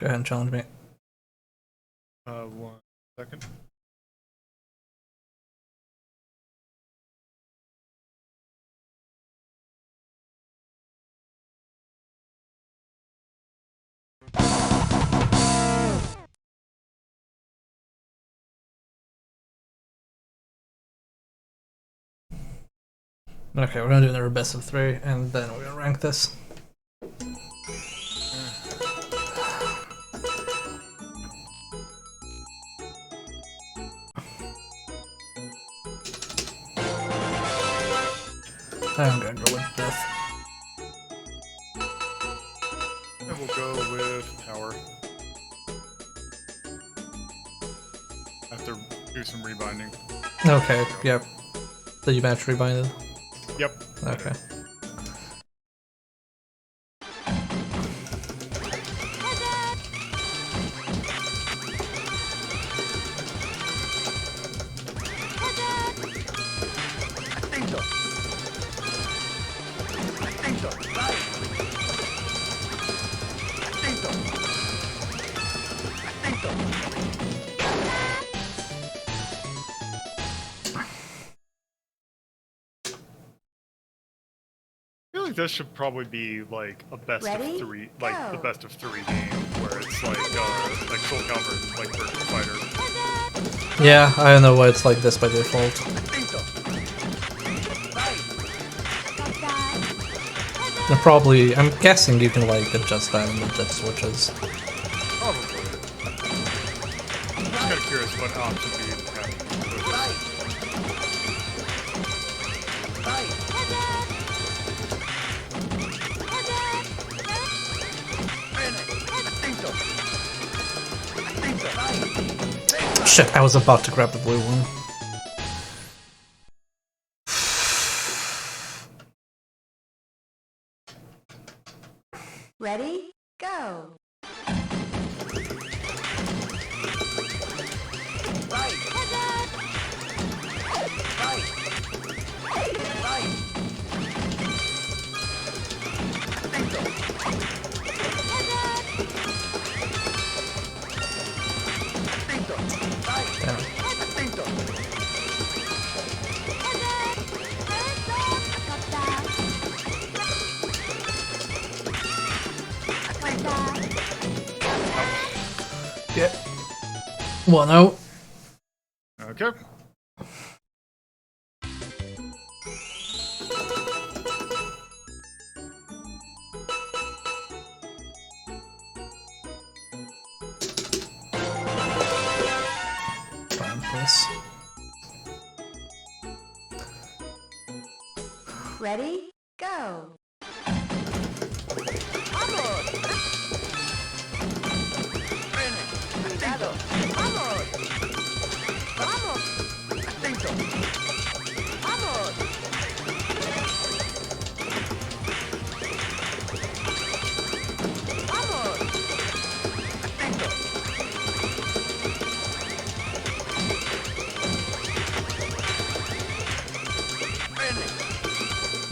Go ahead and challenge me. 1 second. Okay, we're gonna do another best of 3, and then we're gonna rank this. I'm gonna go with death. And we'll go with power. I have to do some rebinding. Okay, yep. Did you match rebinded? Yep. Okay. I feel like this should probably be like a best of 3, like the best of 3 game, where it's like Soul Calibur, like Virtua Fighter. Yeah, I don't know why it's like this by default. And probably, I'm guessing you can like adjust that in the dip switches. Probably. I'm just kind of curious what options you have. Shit, I was about to grab the blue one. Ready? Go! Yeah. 1-0. Okay. Find this. Ready? Go!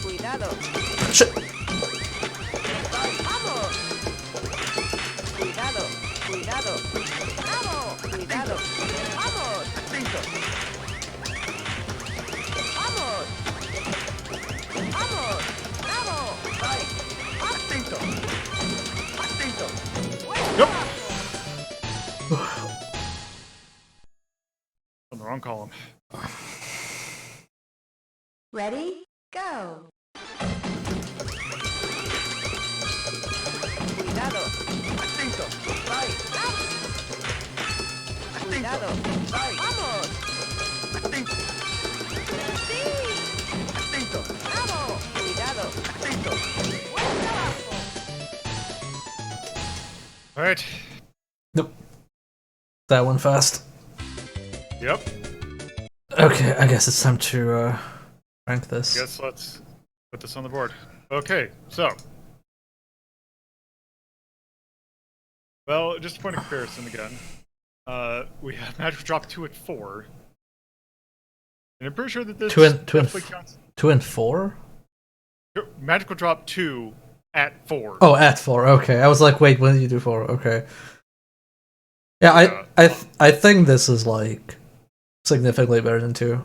Cuidado. Shit. ¡Vamos! Cuidado, cuidado. ¡Vamos! Cuidado. ¡Vamos! Atento. ¡Vamos! ¡Vamos! ¡Bravo! ¡Ay! Atento. Atento. Yep. On the wrong column. Ready? Go! Cuidado. Atento. Ay. Cuidado. Ay. ¡Vamos! Atento. ¡Sí! Atento. ¡Bravo! Cuidado. Atento. ¡Buen trabajo! Alright. Nope. That one fast. Yep. Okay, I guess it's time to rank this. I guess let's put this on the board. Okay, so. Well, just a point of comparison again. We have Magic Drop 2 at 4. And I'm pretty sure that this 2 and definitely counts. 2 and 4? Magical Drop 2 at 4. Oh, at 4. Okay, I was like, wait, when did you do 4? Okay. Yeah, Yeah. I think this is like significantly better than 2.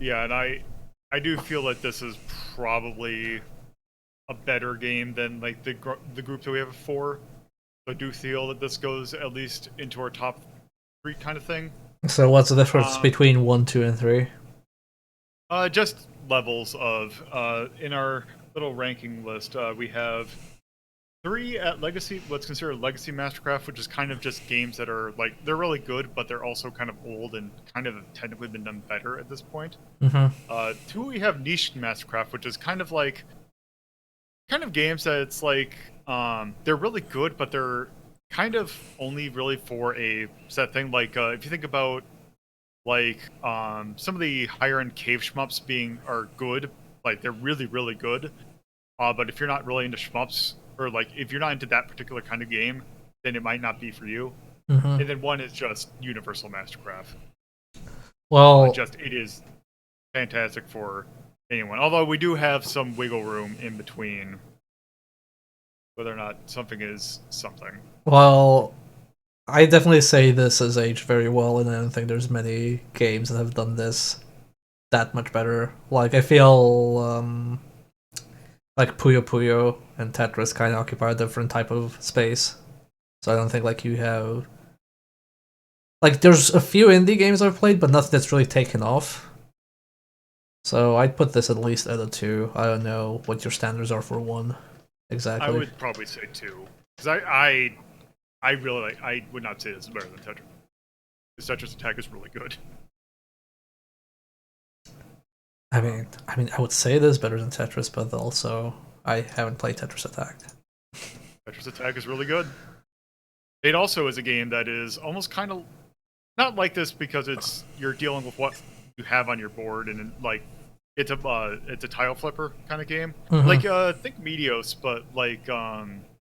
Yeah, and I do feel that this is probably a better game than like the group that we have 4. I do feel that this goes at least into our top 3 kind of thing. So what's the difference Um, between 1, 2, and 3? just levels of in our little ranking list, we have 3 at Legacy, what's considered Legacy Mastercraft, which is kind of just games that are like they're really good, but they're also kind of old and kind of technically been done better at this point. Mm-hmm. 2, we have Niche Mastercraft, which is kind of like games that it's like they're really good, but they're kind of only really for a set thing. Like if you think about like some of the higher end cave shmups are good, like they're really good. But if you're not really into shmups, or like if you're not into that particular kind of game, then it might not be for you. Mm-hmm. And then 1 is just Universal Mastercraft. Well, It is fantastic for anyone. Although we do have some wiggle room in between whether or not something is something. well, I definitely say this has aged very well, and I don't think there's many games that have done this that much better. Like I feel like Puyo Puyo and Tetris kind of occupy a different type of space. So I don't think like you have like there's a few indie games I've played, but nothing that's really taken off. So I'd put this at least at a 2. I don't know what your standards are for 1 I exactly. would probably say 2 because I really like. I would not say this is better than Tetris. The Tetris Attack is really good. I would say this is better than Tetris, but also I haven't played Tetris Attack. Tetris Attack is really good. It also is a game that is almost kind of not like this because you're dealing with what you have on your board and like it's a tile flipper kind of game. Mm-hmm. Like think Meteos, but like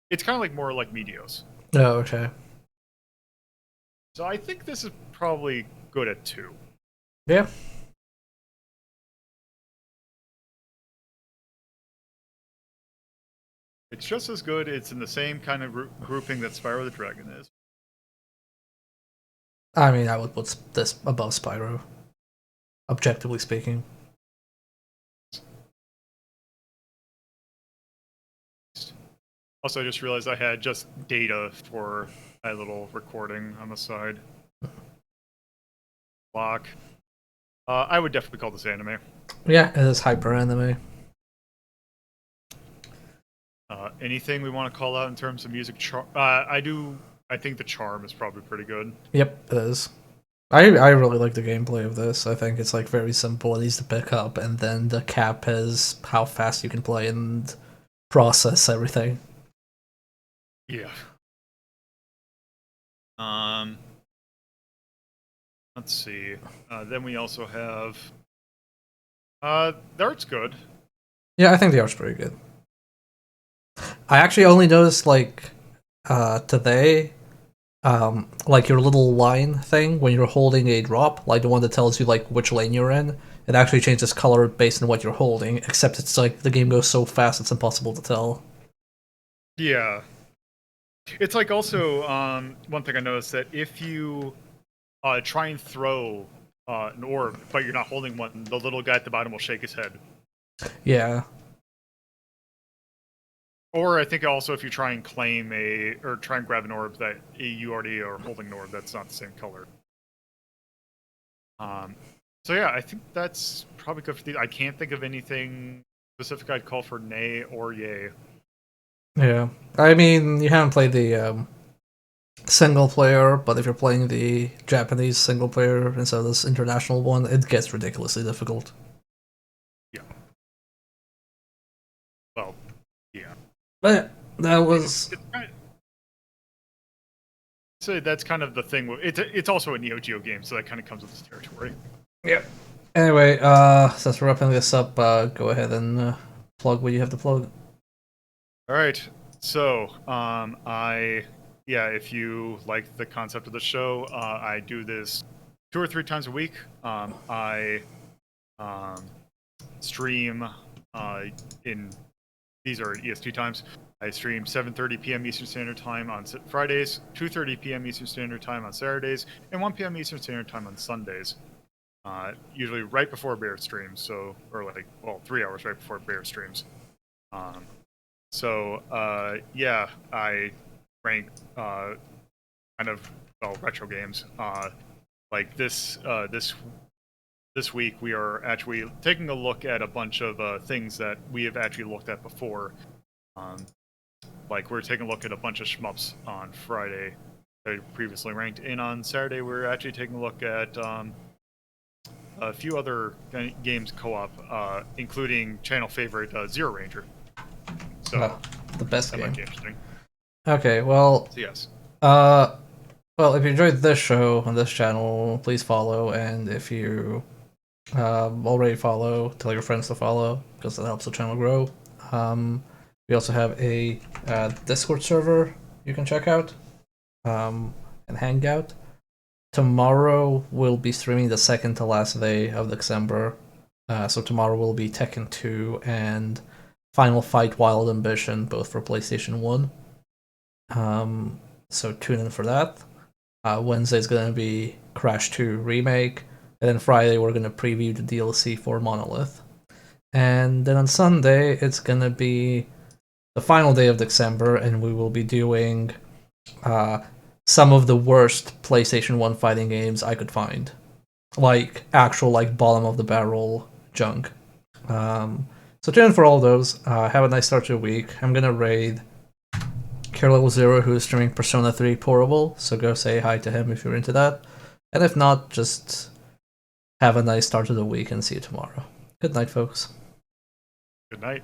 it's kind of like more like Meteos. Oh, okay. So I think this is probably good at 2. Yeah. It's just as good. It's in the same kind of grouping that Spyro the Dragon is. I mean, I would put this above Spyro, objectively speaking. Also, I just realized I had just data for a little recording on the side. Lock. I would definitely call this anime. Yeah, it is hyper anime. Anything we want to call out in terms of music? I think the charm is probably pretty good. Yep, it is. I really like the gameplay of this. I think it's like very simple and easy to pick up, and then the cap is how fast you can play and process everything. Yeah. Let's see. Then we also have. The art's good. Yeah, I think the art's pretty good. I actually only noticed like today, like your little line thing when you're holding a drop, like the one that tells you like which lane you're in, it actually changes color based on what you're holding. Except it's like the game goes so fast it's impossible to tell. Yeah. It's like also one thing I noticed that if you try and throw an orb, but you're not holding one, the little guy at the bottom will shake his head. Yeah. Or I think also if you try and try and grab an orb that you already are holding an orb that's not the same color. So yeah, I think that's probably good for these. I can't think of anything specific I'd call for nay or yay. Yeah. I mean, you haven't played the single player, but if you're playing the Japanese single player instead of this international one, it gets ridiculously difficult. Yeah. Well, yeah. But that was. So that's kind of the thing. It's also a Neo Geo game, so that kind of comes with this territory. Yep. Anyway, since we're wrapping this up, go ahead and plug what you have to plug. All right. So, if you like the concept of the show, I do this 2 or 3 times a week. I stream in these are EST times. I stream 7:30 p.m. Eastern Standard Time on Fridays, 2:30 p.m. Eastern Standard Time on Saturdays, and 1 p.m. Eastern Standard Time on Sundays. Usually right before Bear streams, so or like 3 hours right before Bear streams. Yeah, I rank kind of retro games. Like this week we are actually taking a look at a bunch of things that we have actually looked at before. Like we're taking a look at a bunch of shmups on Friday that I previously ranked, and on Saturday we're actually taking a look at a few other games co-op, including channel favorite Zero Ranger. So the best that game. might be interesting. Okay, well, So yes. Well, if you enjoyed this show on this channel, please follow, and if you already follow, tell your friends to follow, because that helps the channel grow. We also have a Discord server you can check out and hang out. Tomorrow we'll be streaming the second to last day of Deckember. So tomorrow will be Tekken 2 and Final Fight Wild Ambition, both for PlayStation 1. So tune in for that. Wednesday's gonna be Crash 2 Remake, and then Friday we're gonna preview the DLC for Monolith. And then on Sunday it's gonna be the final day of Deckember, and we will be doing some of the worst PlayStation 1 fighting games I could find. Like actual bottom of the barrel junk. So tune in for all those. Have a nice start to the week. I'm gonna raid Level Zero, who is streaming Persona 3 Portable, so go say hi to him if you're into that. And if not, just have a nice start to the week and see you tomorrow. Good night, folks. Good night.